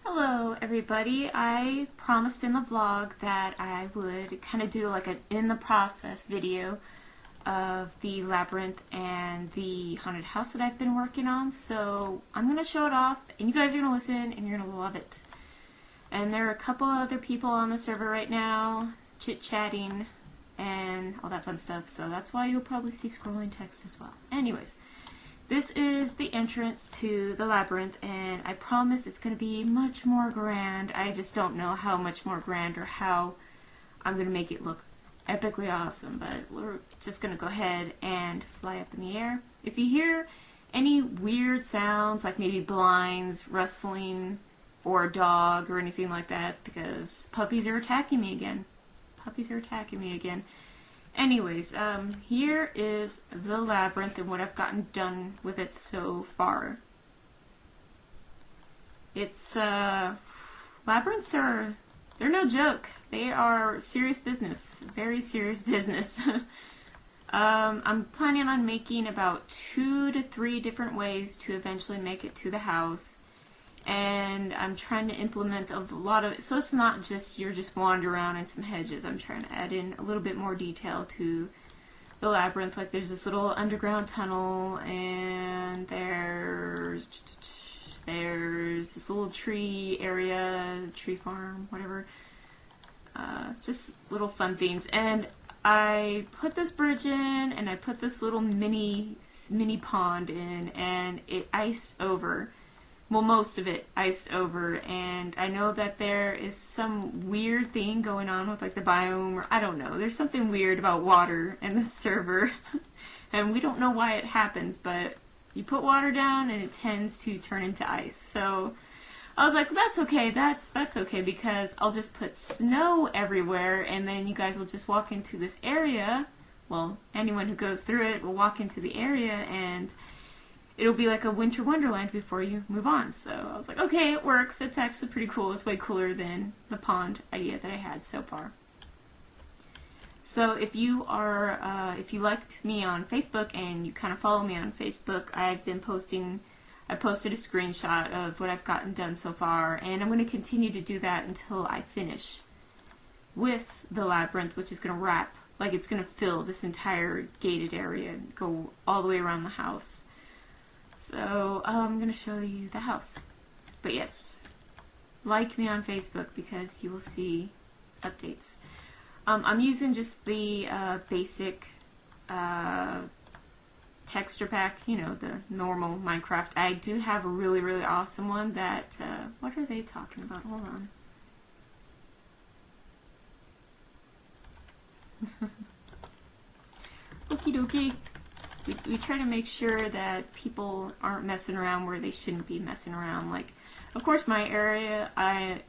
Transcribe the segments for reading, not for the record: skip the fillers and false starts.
Hello everybody. I promised in the vlog that I would kind of do like an in the process video of the Labyrinth and the haunted house that I've been working on. So I'm going to show it off and you guys are going to listen and you're going to love it. And there are a couple other people on the server right now chit-chatting and all that fun stuff. So that's why you'll probably see scrolling text as well. Anyways. This is the entrance to the Labyrinth, and I promise it's going to be much more grand. I just don't know how much more grand or how I'm going to make it look epically awesome, but we're just going to go ahead and fly up in the air. If you hear any weird sounds, like maybe blinds rustling or a dog or anything like that, it's because puppies are attacking me again. Puppies are attacking me again. Anyways, here is the Labyrinth and what I've gotten done with it so far. It's, Labyrinths they're no joke. They are serious business. Very serious business. I'm planning on making about 2 to 3 different ways to eventually make it to the house. And I'm trying to implement a lot of it, so it's not just you're just wander around in some hedges. I'm trying to add in a little bit more detail to the Labyrinth. Like there's this little underground tunnel, and there's this little tree area, tree farm, whatever. Just little fun things. And I put this bridge in, and I put this little mini pond in, and it iced over. Well, most of it iced over, and I know that there is some weird thing going on with like the biome, or I don't know. There's something weird about water in the server, and we don't know why it happens, but you put water down and it tends to turn into ice. So I was like, that's okay, that's okay, because I'll just put snow everywhere, and then you guys will just walk into this area. Well, anyone who goes through it will walk into the area, and it'll be like a winter wonderland before you move on. So I was like, okay, it works. It's actually pretty cool. It's way cooler than the pond idea that I had so far. So if you liked me on Facebook and you kind of follow me on Facebook, I posted a screenshot of what I've gotten done so far, and I'm going to continue to do that until I finish with the Labyrinth, which is going to wrap, like it's going to fill this entire gated area and go all the way around the house. So, I'm going to show you the house. But yes, like me on Facebook because you will see updates. I'm using just the basic texture pack, you know, the normal Minecraft. I do have a really, really awesome one that, what are they talking about? Hold on. Okie dokie. We try to make sure that people aren't messing around where they shouldn't be messing around. Like, of course, my area,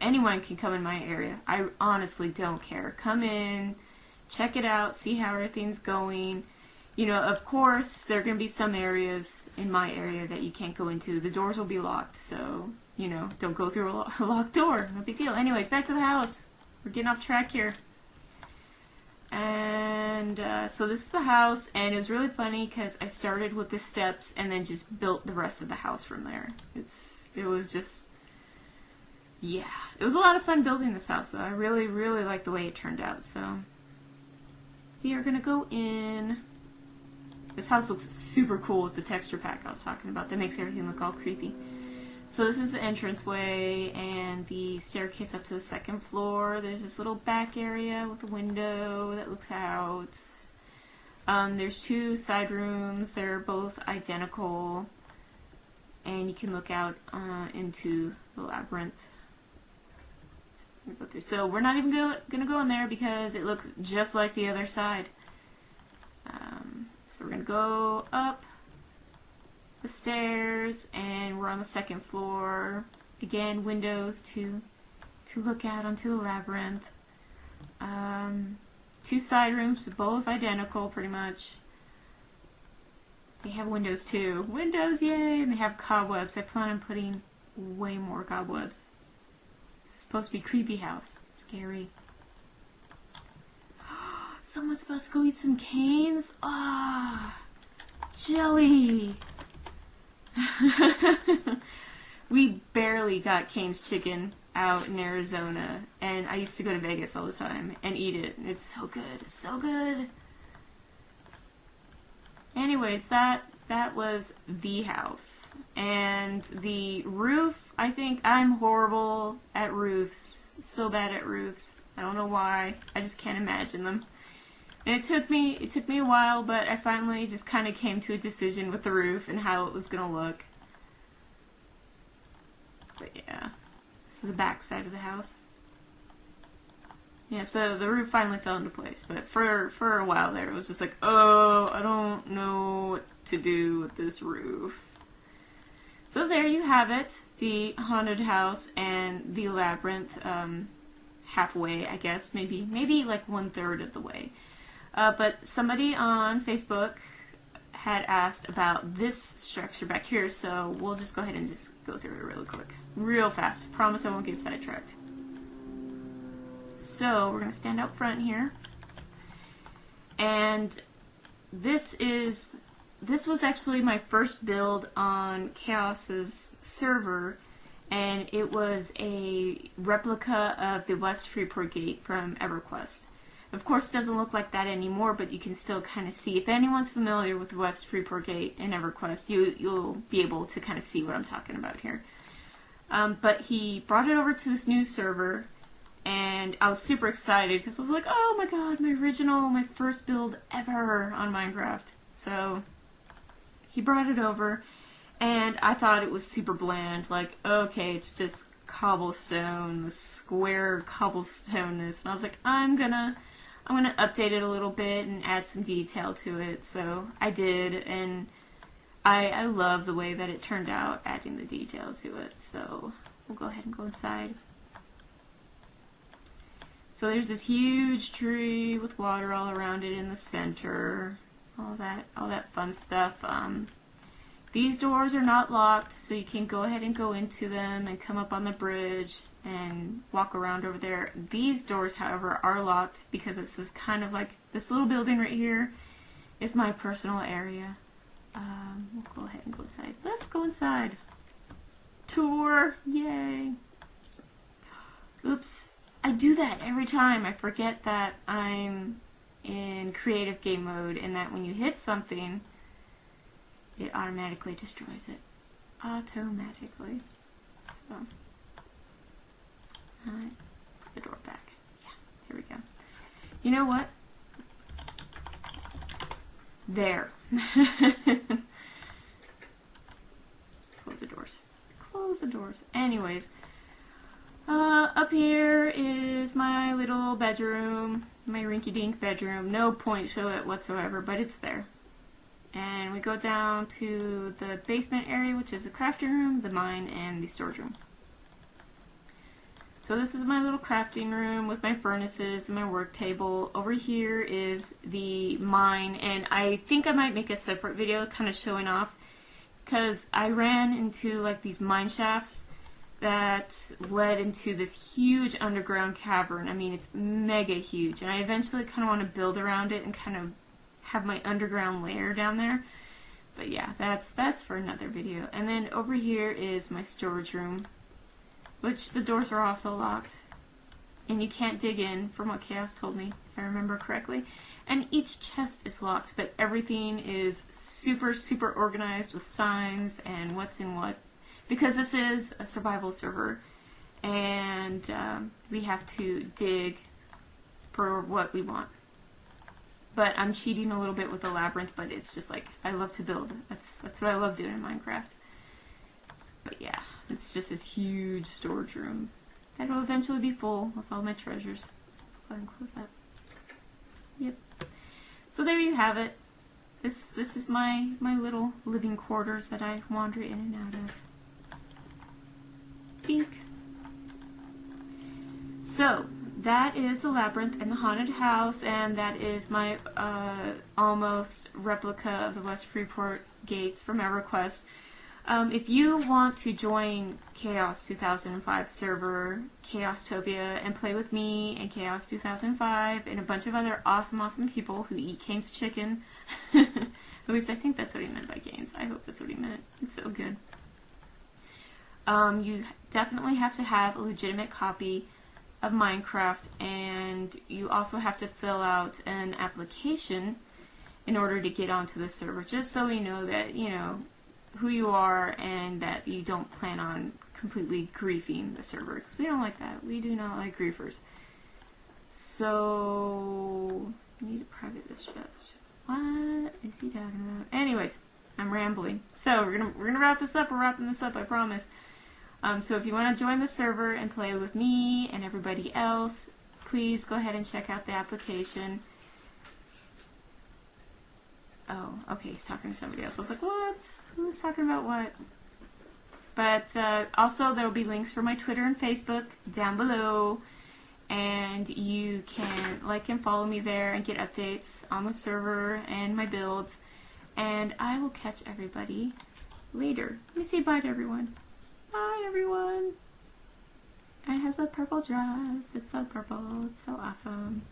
anyone can come in my area. I honestly don't care. Come in, check it out, see how everything's going. You know, of course, there are going to be some areas in my area that you can't go into. The doors will be locked, so, you know, don't go through a locked door. No big deal. Anyways, back to the house. We're getting off track here. And so this is the house, and it was really funny because I started with the steps and then just built the rest of the house from there. It was just, yeah, it was a lot of fun building this house, though. I really, really like the way it turned out. So we are gonna go in. This house looks super cool with the texture pack I was talking about. That makes everything look all creepy. So this is the entranceway and the staircase up to the 2nd floor. There's this little back area with a window that looks out. There's 2 side rooms. They're both identical. And you can look out into the Labyrinth. So we're not even going to go in there because it looks just like the other side. So we're going to go up the stairs, and we're on the 2nd floor. Again, windows to look out onto the Labyrinth. 2 side rooms, both identical pretty much. They have windows too. Windows, yay! And they have cobwebs. I plan on putting way more cobwebs. It's supposed to be a creepy house. Scary. Someone's about to go eat some canes. Ah, jelly. We barely got Cane's chicken out in Arizona, and I used to go to Vegas all the time and eat it. It's so good. It's so good. Anyways, that was the house. And the roof, I think I'm horrible at roofs. So bad at roofs. I don't know why. I just can't imagine them. And it took me a while, but I finally just kind of came to a decision with the roof and how it was going to look. But yeah, this is the back side of the house. Yeah, so the roof finally fell into place, but for a while there, it was just like, oh, I don't know what to do with this roof. So there you have it, the haunted house and the labyrinth, halfway, I guess, maybe like 1/3 of the way. But somebody on Facebook had asked about this structure back here, so we'll just go ahead and just go through it really quick. Real fast. I promise I won't get sidetracked. So, we're going to stand out front here. And this was actually my first build on Chaos's server, and it was a replica of the West Freeport Gate from EverQuest. Of course, it doesn't look like that anymore, but you can still kind of see. If anyone's familiar with West Freeport Gate in EverQuest, you'll be able to kind of see what I'm talking about here. But he brought it over to this new server, and I was super excited because I was like, oh my god, my first build ever on Minecraft. So he brought it over, and I thought it was super bland. Like, okay, it's just cobblestone, the square cobblestoneness. And I was like, I'm gonna update it a little bit and add some detail to it. So I did, and I love the way that it turned out, adding the detail to it. So we'll go ahead and go inside. So there's this huge tree with water all around it in the center. All that fun stuff. These doors are not locked, so you can go ahead and go into them and come up on the bridge and walk around over there. These doors, however, are locked because this is kind of like this little building right here is my personal area. We'll go ahead and go inside. Let's go inside. Tour! Yay! Oops. I do that every time. I forget that I'm in creative game mode and that when you hit something, it automatically destroys it. Automatically. So, put the door back. Yeah, here we go. You know what? There. Close the doors. Close the doors. Anyways, up here is my little bedroom, my rinky-dink bedroom. No point to it whatsoever, but it's there. And we go down to the basement area, which is the crafting room, the mine, and the storage room. So this is my little crafting room with my furnaces and my work table. Over here is the mine, and I think I might make a separate video kind of showing off, because I ran into like these mine shafts that led into this huge underground cavern. I mean, it's mega huge, and I eventually kind of want to build around it and kind of have my underground lair down there. But yeah, that's for another video. And then over here is my storage room, which the doors are also locked, and you can't dig in, from what Chaos told me, if I remember correctly. And each chest is locked, but everything is super, super organized with signs and what's in what, because this is a survival server, and we have to dig for what we want. But I'm cheating a little bit with the labyrinth, but it's just like, I love to build. That's what I love doing in Minecraft. But yeah, it's just this huge storage room that will eventually be full with all my treasures. So go ahead and close that. Yep. So there you have it. This is my little living quarters that I wander in and out of. Bink. So that is the labyrinth and the haunted house, and that is my almost replica of the West Freeport gates from EverQuest. If you want to join Chaos 2005 server, Chaostopia, and play with me and Chaos 2005 and a bunch of other awesome people who eat Cane's chicken, at least I think that's what he meant by Cane's. I hope that's what he meant. It's so good. You definitely have to have a legitimate copy of Minecraft, and you also have to fill out an application in order to get onto the server, just so we know that, you know, who you are and that you don't plan on completely griefing the server, because we don't like that. We do not like griefers. So, I need to private this chest. What is he talking about? Anyways, I'm rambling. So, we're gonna wrap this up. We're wrapping this up, I promise. So if you want to join the server and play with me and everybody else, please go ahead and check out the application. Oh, okay, he's talking to somebody else. I was like, what? Who's talking about what? But also there will be links for my Twitter and Facebook down below, and you can like and follow me there and get updates on the server and my builds, and I will catch everybody later. Let me say bye to everyone. Bye, everyone. It has a purple dress. It's so purple. It's so awesome.